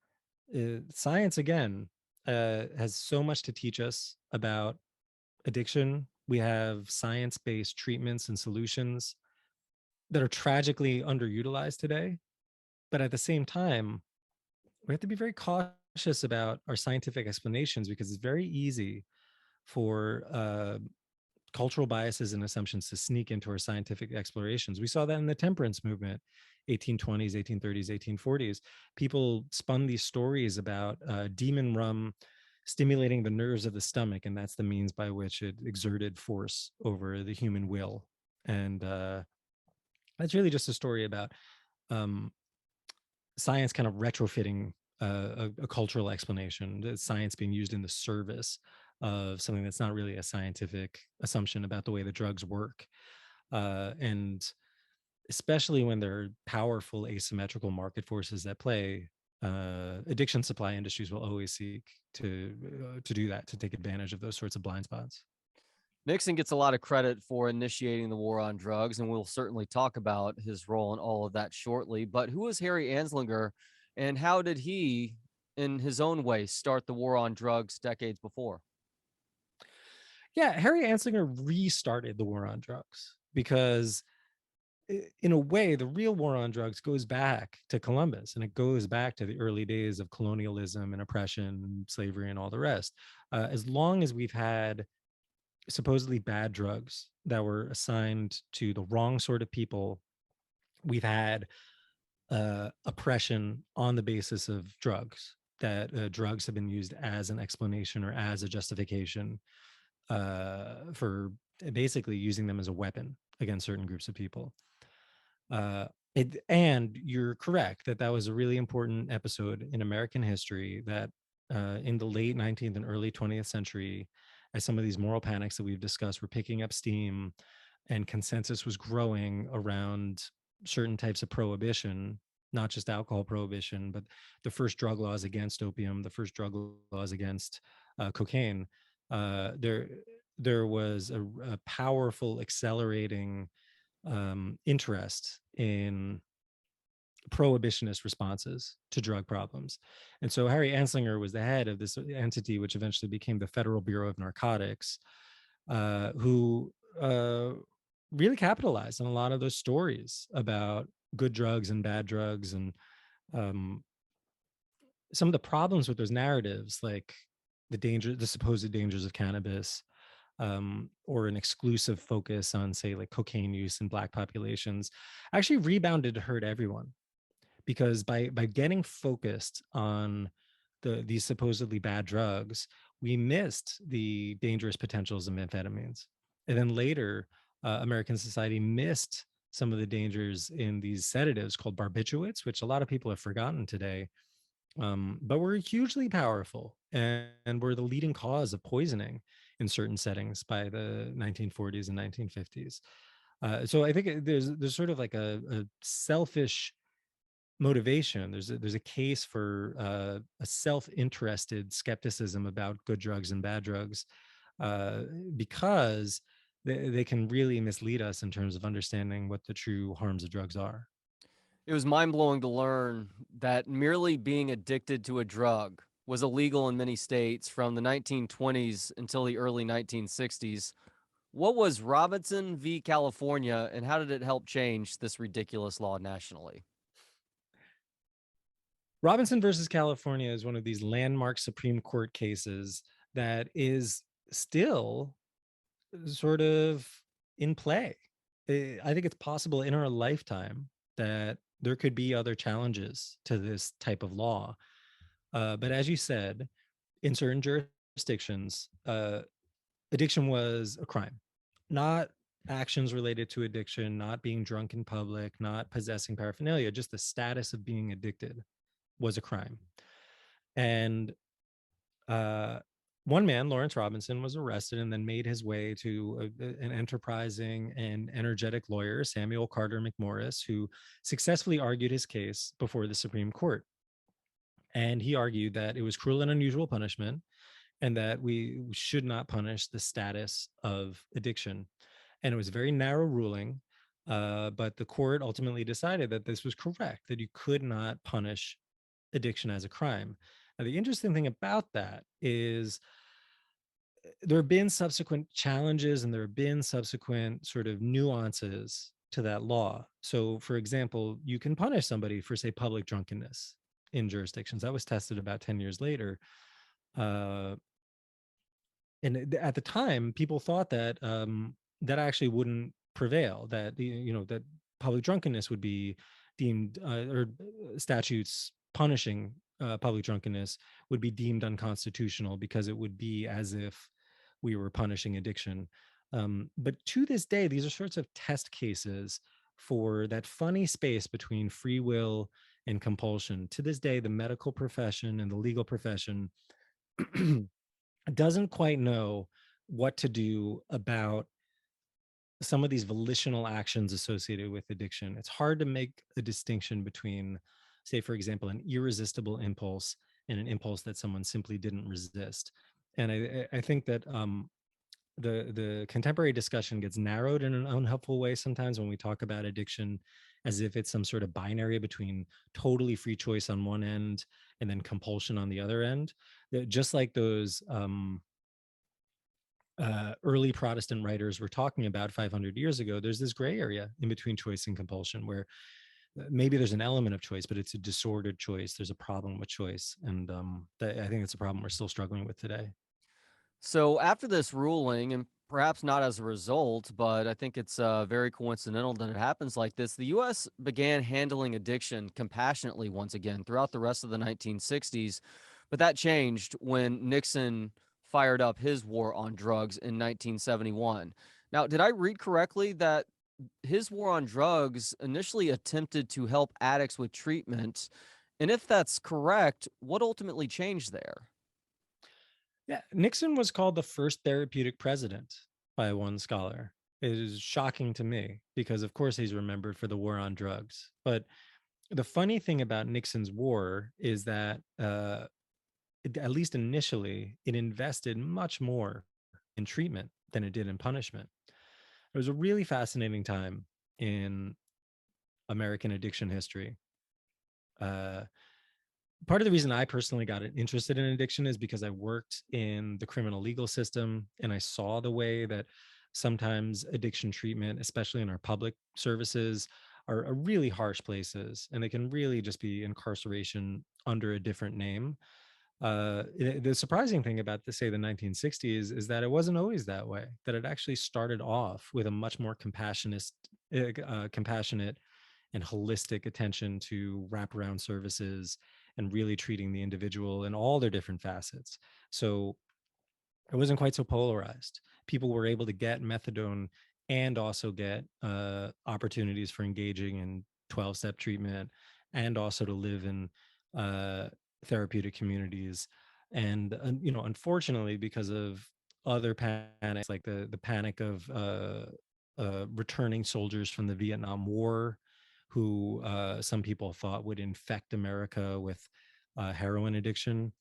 Science, again, has so much to teach us about addiction. We have science based treatments and solutions that are tragically underutilized today. But at the same time, we have to be very cautious about our scientific explanations because it's very easy for cultural biases and assumptions to sneak into our scientific explorations. We saw that in the temperance movement, 1820s, 1830s, 1840s. People spun these stories about demon rum stimulating the nerves of the stomach, and that's the means by which it exerted force over the human will. And that's really just a story about um, science kind of retrofitting a cultural explanation, science being used in the service of something that's not really a scientific assumption about the way the drugs work. And especially when there are powerful asymmetrical market forces at play, addiction supply industries will always seek to do that, to take advantage of those sorts of blind spots. Nixon gets a lot of credit for initiating the war on drugs, and we'll certainly talk about his role in all of that shortly. But who was Harry Anslinger, and how did he, in his own way, start the war on drugs decades before? Yeah, Harry Anslinger restarted the war on drugs because in a way, the real war on drugs goes back to Columbus, and it goes back to the early days of colonialism and oppression and slavery and all the rest. As long as we've had supposedly bad drugs that were assigned to the wrong sort of people, we've had oppression on the basis of drugs, that drugs have been used as an explanation or as a justification for basically using them as a weapon against certain groups of people. And you're correct that that was a really important episode in American history, that in the late 19th and early 20th century, as some of these moral panics that we've discussed were picking up steam and consensus was growing around certain types of prohibition, not just alcohol prohibition, but the first drug laws against opium, the first drug laws against cocaine. There there was a powerful accelerating interest in prohibitionist responses to drug problems. And so Harry Anslinger was the head of this entity, which eventually became the Federal Bureau of Narcotics, who really capitalized on a lot of those stories about good drugs and bad drugs, and um, some of the problems with those narratives, like the supposed dangers of cannabis, or an exclusive focus on, say, like cocaine use in Black populations, actually rebounded to hurt everyone. Because by getting focused on these supposedly bad drugs, we missed the dangerous potentials of amphetamines. And then later, American society missed some of the dangers in these sedatives called barbiturates, which a lot of people have forgotten today, but were hugely powerful and were the leading cause of poisoning in certain settings by the 1940s and 1950s. So I think there's sort of like a selfish motivation. There's a case for a self-interested skepticism about good drugs and bad drugs, because they can really mislead us in terms of understanding what the true harms of drugs are. It was mind blowing to learn that merely being addicted to a drug was illegal in many states from the 1920s until the early 1960s. What was Robinson v. California, and how did it help change this ridiculous law nationally? Robinson versus California is one of these landmark Supreme Court cases that is still sort of in play. I think it's possible in our lifetime that there could be other challenges to this type of law. But as you said, in certain jurisdictions, addiction was a crime, not actions related to addiction, not being drunk in public, not possessing paraphernalia, just the status of being addicted was a crime. And one man, Lawrence Robinson, was arrested and then made his way to an enterprising and energetic lawyer, Samuel Carter McMorris, who successfully argued his case before the Supreme Court. And he argued that it was cruel and unusual punishment, and that we should not punish the status of addiction. And it was a very narrow ruling, but the court ultimately decided that this was correct, that you could not punish addiction as a crime. Now, the interesting thing about that is there have been subsequent challenges and there have been subsequent sort of nuances to that law. So, for example, you can punish somebody for, say, public drunkenness in jurisdictions. That was tested about 10 years later. And at the time, people thought that that actually wouldn't prevail, that that public drunkenness would be deemed, or statutes punishing public drunkenness would be deemed unconstitutional, because it would be as if we were punishing addiction. But to this day, these are sorts of test cases for that funny space between free will and compulsion. To this day, the medical profession and the legal profession doesn't quite know what to do about some of these volitional actions associated with addiction. It's hard to make a distinction between, say, for example, an irresistible impulse and an impulse that someone simply didn't resist. And I think that the contemporary discussion gets narrowed in an unhelpful way sometimes when we talk about addiction as if it's some sort of binary between totally free choice on one end and then compulsion on the other end. Just like those early Protestant writers were talking about 500 years ago, there's this gray area in between choice and compulsion where maybe there's an element of choice, but it's a disordered choice. There's a problem with choice. And I think it's a problem we're still struggling with today. So, after this ruling, and perhaps not as a result, but I think it's very coincidental that it happens like this, the U.S. began handling addiction compassionately once again throughout the rest of the 1960s. But that changed when Nixon fired up his war on drugs in 1971. Now, did I read correctly that his war on drugs initially attempted to help addicts with treatment? And if that's correct, what ultimately changed there? Yeah, Nixon was called the first therapeutic president by one scholar. It is shocking to me because, of course, he's remembered for the war on drugs. But the funny thing about Nixon's war is that, at least initially, it invested much more in treatment than it did in punishment. It was a really fascinating time in American addiction history. Uh, Part of the reason I personally got interested in addiction is because I worked in the criminal legal system, and I saw the way that sometimes addiction treatment, especially in our public services, are really harsh places, and they can really just be incarceration under a different name. The surprising thing about the 1960s is that it wasn't always that way, that it actually started off with a much more compassionate and holistic attention to wraparound services and really treating the individual in all their different facets. So it wasn't quite so polarized. People were able to get methadone and also get opportunities for engaging in 12-step treatment, and also to live in therapeutic communities. And unfortunately, because of other panics, like the panic of returning soldiers from the Vietnam War, who some people thought would infect America with heroin addiction,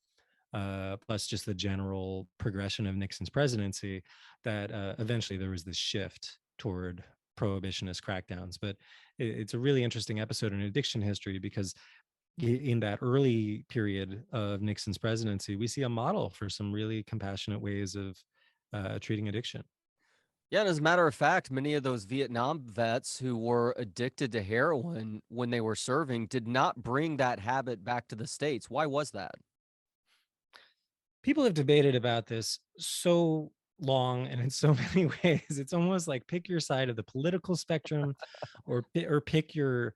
plus just the general progression of Nixon's presidency, that eventually there was this shift toward prohibitionist crackdowns. But it's a really interesting episode in addiction history, because in that early period of Nixon's presidency, we see a model for some really compassionate ways of treating addiction. Yeah, and as a matter of fact, many of those Vietnam vets who were addicted to heroin when they were serving did not bring that habit back to the States. Why was that? People have debated about this so long and in so many ways. It's almost like pick your side of the political spectrum, or pick your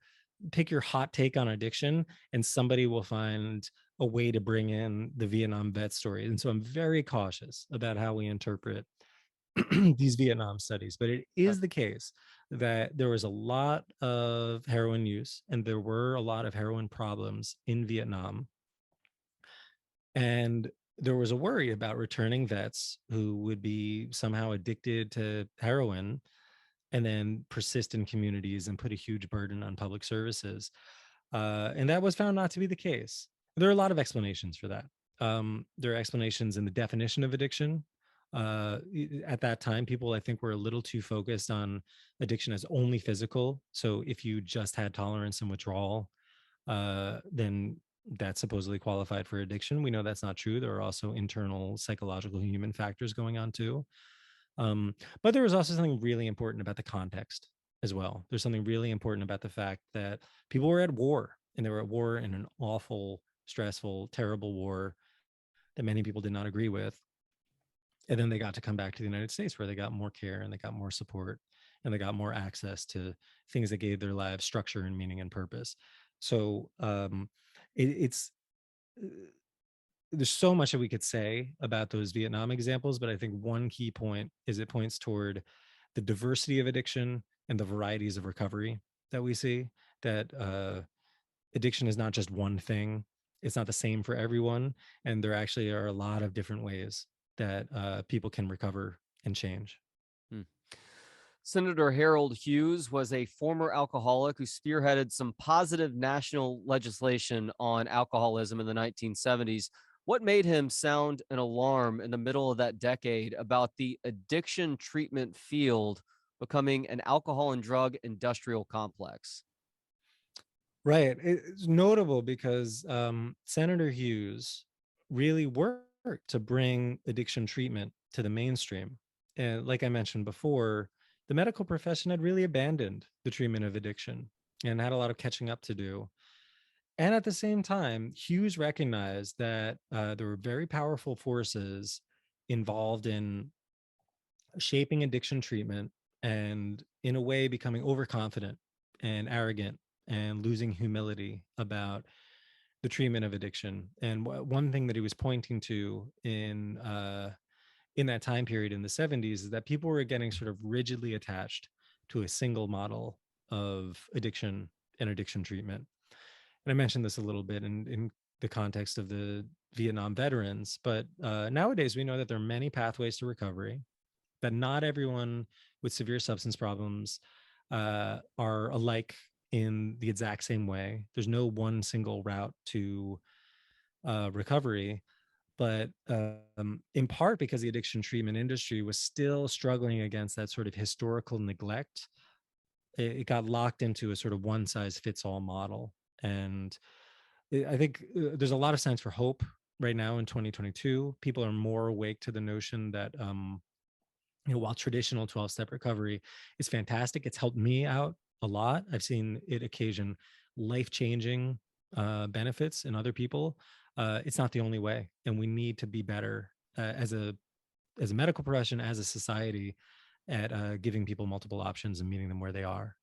hot take on addiction, and somebody will find a way to bring in the Vietnam vet story. And so I'm very cautious about how we interpret these Vietnam studies. But it is the case that there was a lot of heroin use, and there were a lot of heroin problems in Vietnam. And there was a worry about returning vets who would be somehow addicted to heroin and then persist in communities and put a huge burden on public services. And that was found not to be the case. There are a lot of explanations for that. There are explanations in the definition of addiction. At that time, people, I think, were a little too focused on addiction as only physical. So if you just had tolerance and withdrawal, then that supposedly qualified for addiction. We know that's not true. There are also internal psychological human factors going on too. But there was also something really important about the context as well. There's something really important about the fact that people were at war, and they were at war in an awful, stressful, terrible war that many people did not agree with. And then they got to come back to the United States, where they got more care and they got more support and they got more access to things that gave their lives structure and meaning and purpose. So it's there's so much that we could say about those Vietnam examples, but I think one key point is it points toward the diversity of addiction and the varieties of recovery that we see. That addiction is not just one thing; it's not the same for everyone, and there actually are a lot of different ways that people can recover and change. Hmm. Senator Harold Hughes was a former alcoholic who spearheaded some positive national legislation on alcoholism in the 1970s. What made him sound an alarm in the middle of that decade about the addiction treatment field becoming an alcohol and drug industrial complex? Right. It's notable because Senator Hughes really worked to bring addiction treatment to the mainstream. And like I mentioned before, the medical profession had really abandoned the treatment of addiction and had a lot of catching up to do. And at the same time, Hughes recognized that there were very powerful forces involved in shaping addiction treatment, and in a way becoming overconfident and arrogant and losing humility about the treatment of addiction. And one thing that he was pointing to in that time period in the 70s is that people were getting sort of rigidly attached to a single model of addiction and addiction treatment. And I mentioned this a little bit in the context of the Vietnam veterans, but nowadays we know that there are many pathways to recovery, that not everyone with severe substance problems are alike in the exact same way. There's no one single route to recovery. but in part because the addiction treatment industry was still struggling against that sort of historical neglect. It got locked into a sort of one size fits all model. And I think there's a lot of signs for hope right now in 2022. People are more awake to the notion that, while traditional 12-step recovery is fantastic, it's helped me out a lot. I've seen it occasion life-changing benefits in other people. It's not the only way, and we need to be better as a medical profession, as a society, at giving people multiple options and meeting them where they are.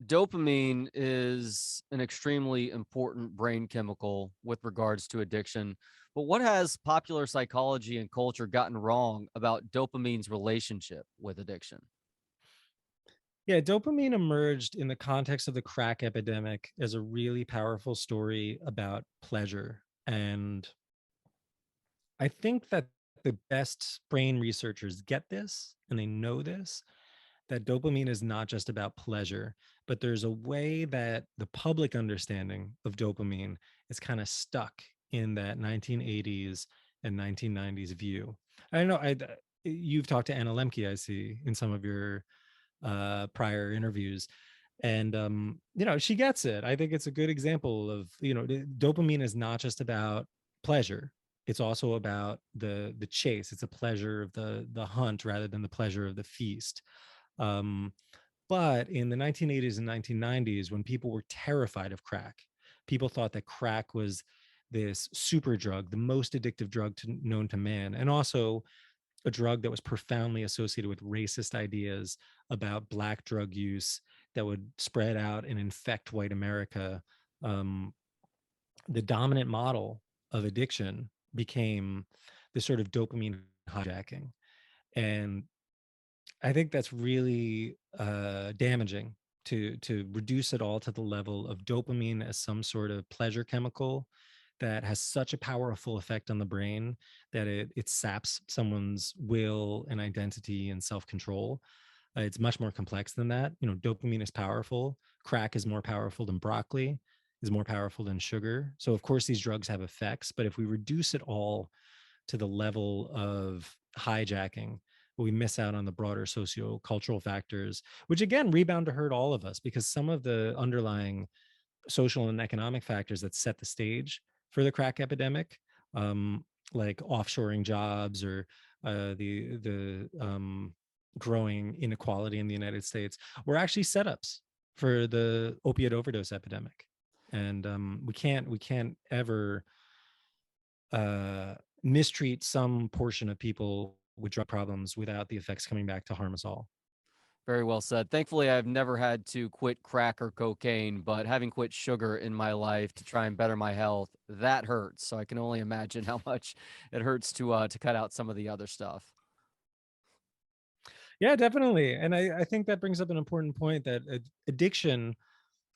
Dopamine is an extremely important brain chemical with regards to addiction. But what has popular psychology and culture gotten wrong about dopamine's relationship with addiction? Yeah, dopamine emerged in the context of the crack epidemic as a really powerful story about pleasure. And I think that the best brain researchers get this and they know this, that dopamine is not just about pleasure, but there's a way that the public understanding of dopamine is kind of stuck in that 1980s and 1990s view. I don't know. You've talked to Anna Lemke, I see, in some of your prior interviews, and she gets it. I think it's a good example of, dopamine is not just about pleasure. It's also about the chase. It's a pleasure of the hunt rather than the pleasure of the feast. um, but in the 1980s and 1990s, when people were terrified of crack, people thought that crack was this super drug, the most addictive drug known to man, and also a drug that was profoundly associated with racist ideas about Black drug use that would spread out and infect white America. Um, the dominant model of addiction became this sort of dopamine hijacking. And I think that's really damaging to reduce it all to the level of dopamine as some sort of pleasure chemical that has such a powerful effect on the brain that it saps someone's will and identity and self-control. It's much more complex than that. Dopamine is powerful. Crack is more powerful than broccoli, is more powerful than sugar. So of course these drugs have effects, but if we reduce it all to the level of hijacking, we miss out on the broader socio-cultural factors, which again rebound to hurt all of us, because some of the underlying social and economic factors that set the stage for the crack epidemic, um, like offshoring jobs or the growing inequality in the United States, were actually setups for the opioid overdose epidemic. And we can't ever mistreat some portion of people with drug problems without the effects coming back to harm us all. Very well said. Thankfully, I've never had to quit crack or cocaine, but having quit sugar in my life to try and better my health, that hurts. So I can only imagine how much it hurts to cut out some of the other stuff. Yeah, definitely. And I think that brings up an important point, that addiction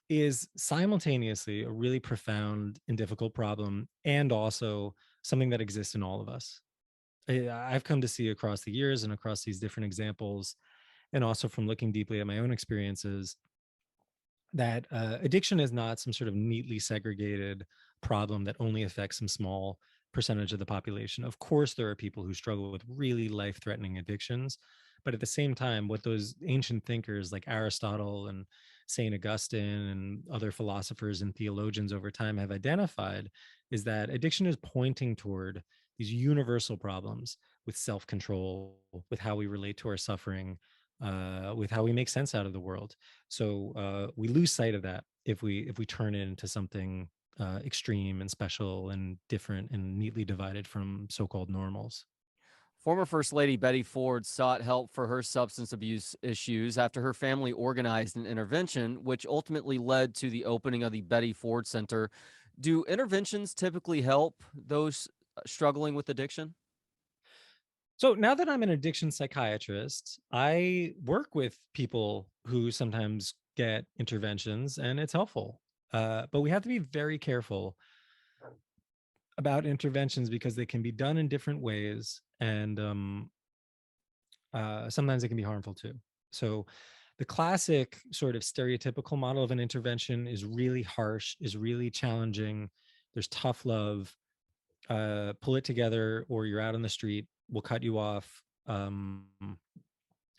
is simultaneously a really profound and difficult problem, and also something that exists in all of us. I've come to see across the years and across these different examples, and also from looking deeply at my own experiences, that addiction is not some sort of neatly segregated problem that only affects some small percentage of the population. Of course, there are people who struggle with really life-threatening addictions, but at the same time, what those ancient thinkers like Aristotle and Saint Augustine and other philosophers and theologians over time have identified is that addiction is pointing toward these universal problems with self-control, with how we relate to our suffering, with how we make sense out of the world. So we lose sight of that if we turn it into something extreme and special and different and neatly divided from so-called normals. Former First Lady Betty Ford sought help for her substance abuse issues after her family organized an intervention, which ultimately led to the opening of the Betty Ford Center. Do interventions typically help those struggling with addiction? So now that I'm an addiction psychiatrist, I work with people who sometimes get interventions, and it's helpful. But we have to be very careful about interventions because they can be done in different ways, and sometimes it can be harmful too. So the classic sort of stereotypical model of an intervention is really harsh, is really challenging. There's tough love. pull it together, or you're out on the street, we'll cut you off.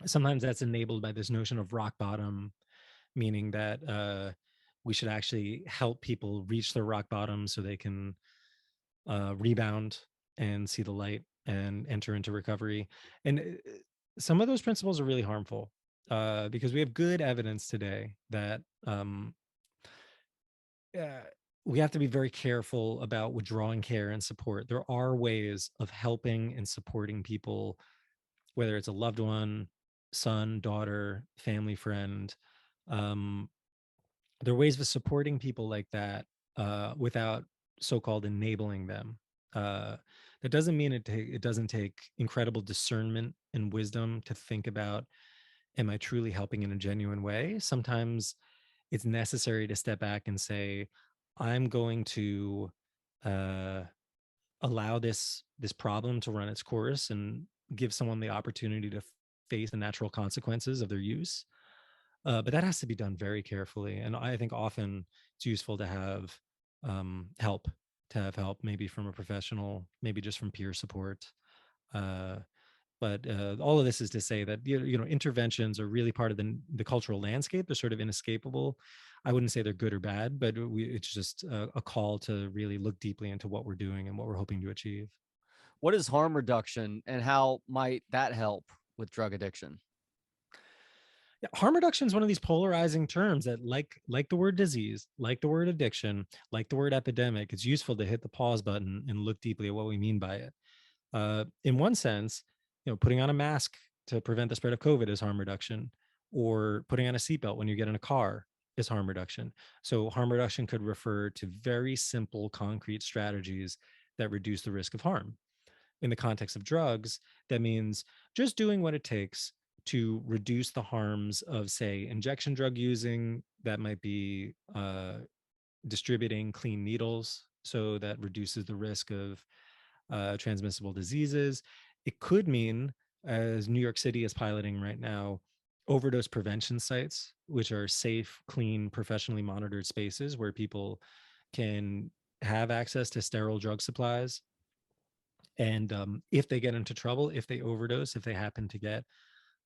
Sometimes that's enabled by this notion of rock bottom, meaning that we should actually help people reach their rock bottom so they can rebound and see the light and enter into recovery. And some of those principles are really harmful because we have good evidence today that uh, we have to be very careful about withdrawing care and support. There are ways of helping and supporting people, whether it's a loved one, son, daughter, family, friend. Um, there are ways of supporting people like that without so-called enabling them. That doesn't mean it doesn't take incredible discernment and wisdom to think about, am I truly helping in a genuine way? Sometimes it's necessary to step back and say, I'm going to uh, allow this problem to run its course and give someone the opportunity to face the natural consequences of their use. But that has to be done very carefully. And I think often it's useful to have help, maybe from a professional, maybe just from peer support. Uh, but all of this is to say that interventions are really part of the cultural landscape. They're sort of inescapable. I wouldn't say they're good or bad, but it's just a call to really look deeply into what we're doing and what we're hoping to achieve. What is harm reduction, and how might that help with drug addiction? Yeah, harm reduction is one of these polarizing terms that, like the word disease, like the word addiction, like the word epidemic, it's useful to hit the pause button and look deeply at what we mean by it. In one sense, putting on a mask to prevent the spread of COVID is harm reduction, or putting on a seatbelt when you get in a car is harm reduction. So harm reduction could refer to very simple, concrete strategies that reduce the risk of harm. In the context of drugs, that means just doing what it takes to reduce the harms of, say, injection drug using. That might be distributing clean needles, so that reduces the risk of transmissible diseases. It could mean, as New York City is piloting right now, overdose prevention sites, which are safe, clean, professionally monitored spaces where people can have access to sterile drug supplies. And if they get into trouble, if they overdose, if they happen to get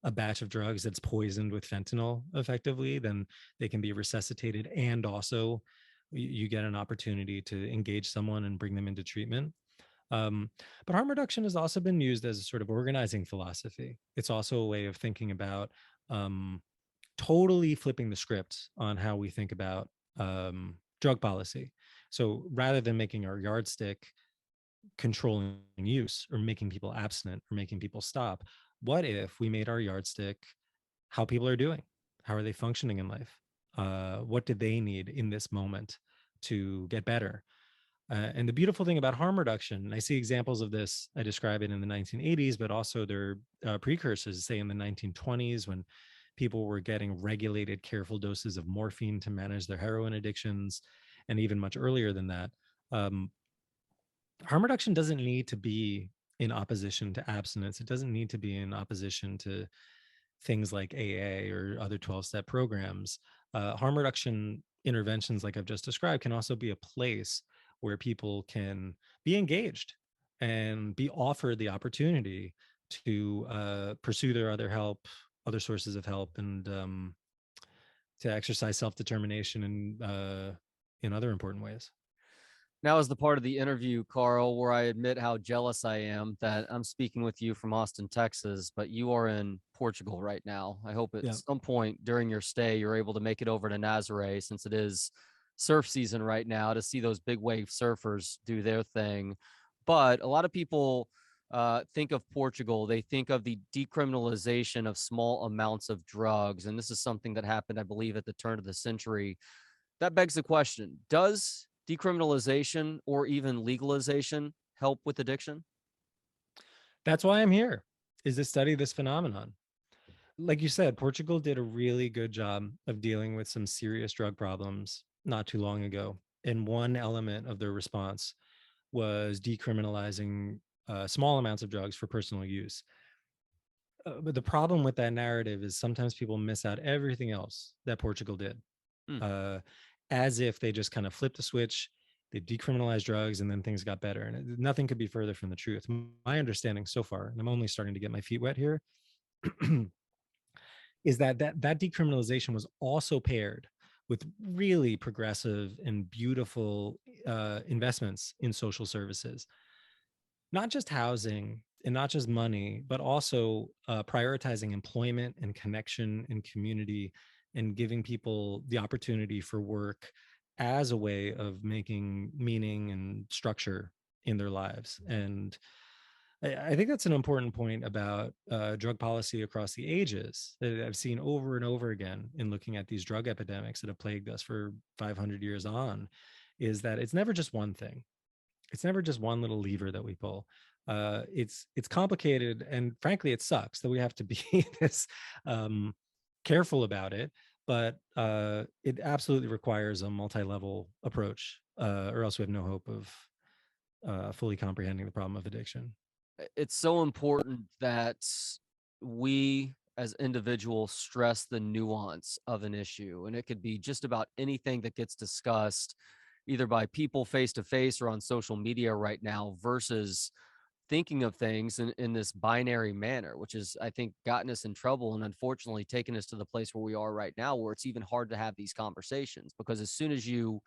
a batch of drugs that's poisoned with fentanyl effectively, then they can be resuscitated. And also you get an opportunity to engage someone and bring them into treatment. But harm reduction has also been used as a sort of organizing philosophy. It's also a way of thinking about totally flipping the script on how we think about drug policy. So rather than making our yardstick controlling use or making people abstinent or making people stop, what if we made our yardstick how people are doing? How are they functioning in life? What do they need in this moment to get better? And the beautiful thing about harm reduction, and I see examples of this, I describe it in the 1980s, but also their precursors, say in the 1920s, when people were getting regulated, careful doses of morphine to manage their heroin addictions, and even much earlier than that. Harm reduction doesn't need to be in opposition to abstinence. It doesn't need to be in opposition to things like AA or other 12-step programs. Harm reduction interventions, like I've just described, can also be a place where people can be engaged and be offered the opportunity to pursue their other sources of help, and to exercise self-determination in other important ways. Now is the part of the interview, Carl, where I admit how jealous I am that I'm speaking with you from Austin, Texas, but you are in Portugal right now. I hope at Yeah. some point during your stay, you're able to make it over to Nazaré, since it is surf season right now, to see those big wave surfers do their thing. But a lot of people think of Portugal, they think of the decriminalization of small amounts of drugs. And this is something that happened, I believe, at the turn of the century. That begs the question, does decriminalization or even legalization help with addiction? That's why I'm here, is to study this phenomenon. Like you said, Portugal did a really good job of dealing with some serious drug problems not too long ago. And one element of their response was decriminalizing small amounts of drugs for personal use. But the problem with that narrative is sometimes people miss out everything else that Portugal did, Hmm. as if they just kind of flipped the switch They decriminalized drugs, and then things got better. And nothing could be further from the truth. My understanding so far, and I'm only starting to get my feet wet here, is that decriminalization was also paired with really progressive and beautiful investments in social services, not just housing and not just money, but also prioritizing employment and connection and community, and giving people the opportunity for work as a way of making meaning and structure in their lives. And I think that's an important point about drug policy across the ages that I've seen over and over again in looking at these drug epidemics that have plagued us for 500 years on, is that it's never just one thing. It's never just one little lever that we pull. It's complicated, and frankly, it sucks that we have to be this careful about it. But it absolutely requires a multi-level approach, or else we have no hope of fully comprehending the problem of addiction. It's so important that we as individuals stress the nuance of an issue. And it could be just about anything that gets discussed either by people face to face or on social media right now, versus thinking of things in this binary manner, which is, I think, gotten us in trouble and unfortunately taken us to the place where we are right now, where it's even hard to have these conversations. Because as soon as you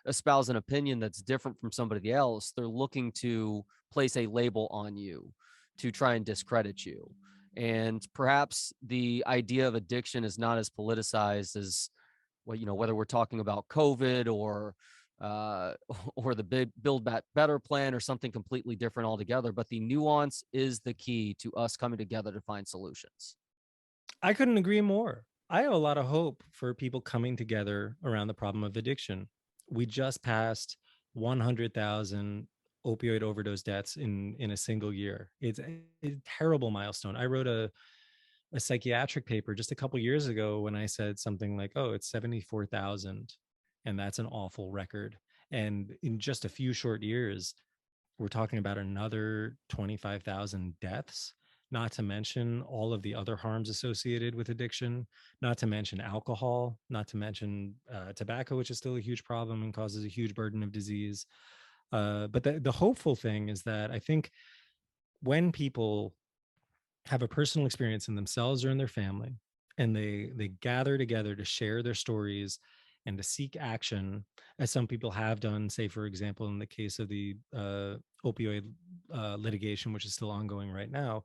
espouse an opinion that's different from somebody else, they're looking to place a label on you to try and discredit you. And perhaps the idea of addiction is not as politicized as, well, whether we're talking about COVID uh, or the big Build Back Better plan or something completely different altogether. But the nuance is the key to us coming together to find solutions. I couldn't agree more. I have a lot of hope for people coming together around the problem of addiction. We just passed 100,000 opioid overdose deaths in a single year. It's a terrible milestone. I wrote a psychiatric paper just a couple years ago when I said something like, "Oh, it's 74,000, and that's an awful record." And in just a few short years, we're talking about another 25,000 deaths, not to mention all of the other harms associated with addiction, not to mention alcohol, not to mention tobacco, which is still a huge problem and causes a huge burden of disease. But the hopeful thing is that I think when people have a personal experience in themselves or in their family, and they gather together to share their stories and to seek action, as some people have done, say for example in the case of the opioid litigation, which is still ongoing right now,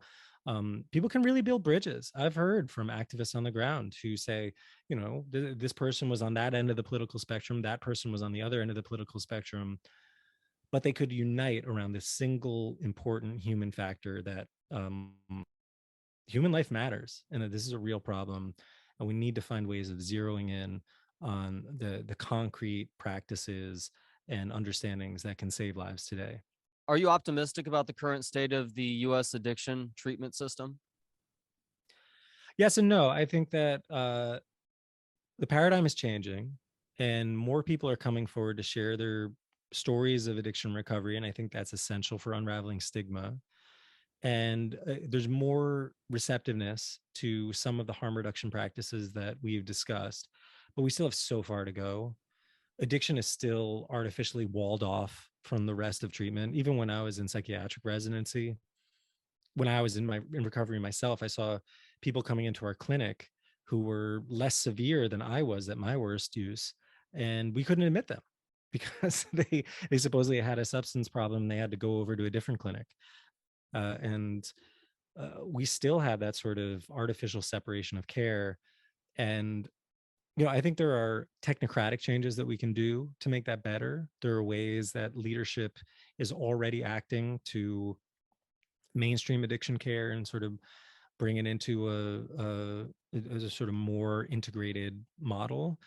people can really build bridges. I've heard from activists on the ground who say, this person was on that end of the political spectrum, that person was on the other end of the political spectrum, but they could unite around this single important human factor that human life matters, and that this is a real problem, and we need to find ways of zeroing in on the concrete practices and understandings that can save lives today. Are you optimistic about the current state of the U.S. addiction treatment system? Yes and no. I think that the paradigm is changing, and more people are coming forward to share their stories of addiction recovery, and I think that's essential for unraveling stigma. And there's more receptiveness to some of the harm reduction practices that we've discussed, but we still have so far to go. Addiction is still artificially walled off from the rest of treatment. Even when I was in psychiatric residency, when I was in recovery myself, I saw people coming into our clinic who were less severe than I was at my worst use, and we couldn't admit them because they supposedly had a substance problem. They had to go over to a different clinic. And we still have that sort of artificial separation of care. And, I think there are technocratic changes that we can do to make that better. There are ways that leadership is already acting to mainstream addiction care and sort of bring it into a sort of more integrated model.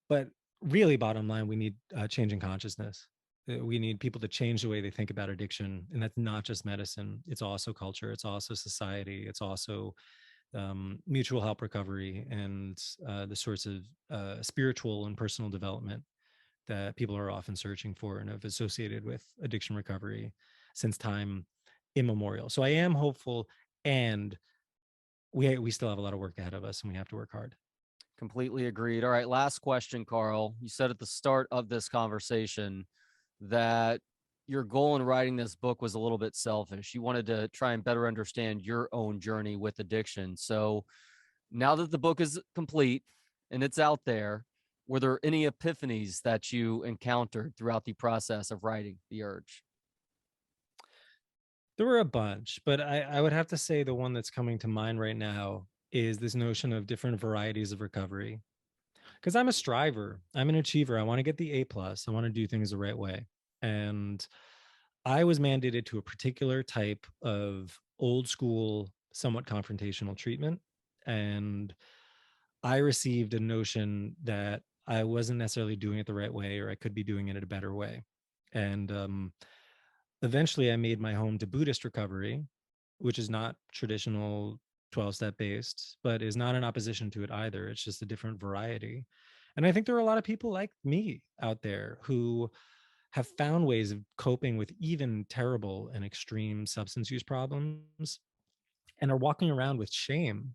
But really, bottom line, we need change in consciousness. We need people to change the way they think about addiction. And that's not just medicine. It's also culture. It's also society. It's also mutual help recovery and the sorts of spiritual and personal development that people are often searching for and have associated with addiction recovery since time immemorial. So I am hopeful, and we still have a lot of work ahead of us, and we have to work hard. Completely agreed. All right, last question, Carl. You said at the start of this conversation that your goal in writing this book was a little bit selfish. You wanted to try and better understand your own journey with addiction. So now that the book is complete and it's out there, were there any epiphanies that you encountered throughout the process of writing The Urge? There were a bunch, but I would have to say the one that's coming to mind right now is this notion of different varieties of recovery. Because I'm a striver, I'm an achiever. I want to get the A plus. I want to do things the right way. And I was mandated to a particular type of old school, somewhat confrontational treatment. And I received a notion that I wasn't necessarily doing it the right way, or I could be doing it in a better way. And eventually I made my home to Buddhist recovery, which is not traditional 12-step based, but is not in opposition to it either. It's just a different variety. And I think there are a lot of people like me out there who have found ways of coping with even terrible and extreme substance use problems and are walking around with shame,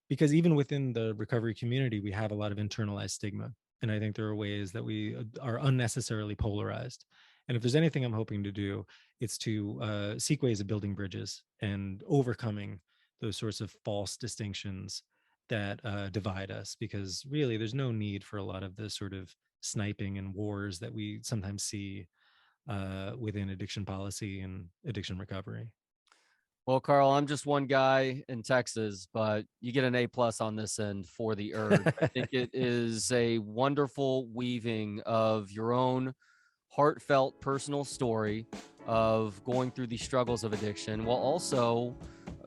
because even within the recovery community, we have a lot of internalized stigma. And I think there are ways that we are unnecessarily polarized. And if there's anything I'm hoping to do, it's to seek ways of building bridges and overcoming those sorts of false distinctions that divide us, because really there's no need for a lot of the sort of sniping and wars that we sometimes see within addiction policy and addiction recovery. Well, Carl, I'm just one guy in Texas, but you get an A plus on this end for The Urge. I think it is a wonderful weaving of your own heartfelt personal story of going through the struggles of addiction, while also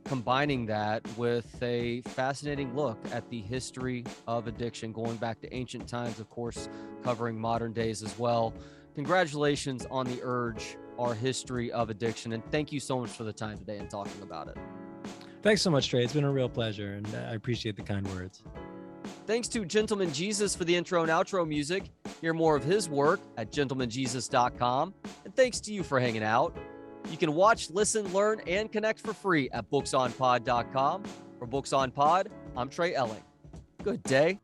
combining that with a fascinating look at the history of addiction, going back to ancient times, of course, covering modern days as well. Congratulations on The Urge, Our History of Addiction. And thank you so much for the time today and talking about it. Thanks so much, Trey. It's been a real pleasure, and I appreciate the kind words. Thanks to Gentleman Jesus for the intro and outro music. Hear more of his work at gentlemanjesus.com. And thanks to you for hanging out. You can watch, listen, learn, and connect for free at booksonpod.com. For Books on Pod, I'm Trey Elling. Good day.